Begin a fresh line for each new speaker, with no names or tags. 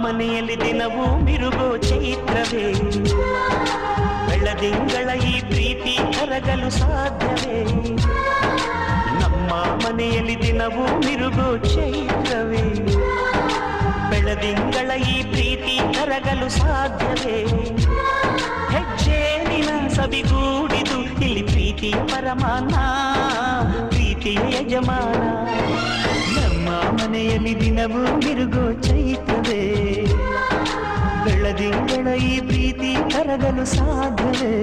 ಮನೆಯಲ್ಲಿ ದಿನವೂ ಮಿರುಗೋ ಚೈತ್ರವೇ ಬೆಳದಿಂಗಳ ಈ ಪ್ರೀತಿ ಕರಗಲು ಸಾಧ್ಯವೇ ನಮ್ಮ ಮನೆಯಲ್ಲಿ ದಿನವೂ ಮಿರುಗೋ ಚೈತ್ರವೇ ಬೆಳದಿಂಗಳ ಈ ಪ್ರೀತಿ ಕರಗಲು ಸಾಧ್ಯವೇ ಹೆಜ್ಜೇನಿನ ಸಬಿಗೂಡಿದು ಇಲ್ಲಿ ಪ್ರೀತಿಯ ಪರಮಾನ ಪ್ರೀತಿಯ ಯಜಮಾನ ನಮ್ಮ ಮನೆಯಲ್ಲಿ ದಿನವೂ ಮಿರುಗೋ ಚೈತ್ರವೇ ಬೆಳದಿಂಗಳ ಈ ಪ್ರೀತಿ ಕರಗಲು ಸಾಧ್ಯವೇ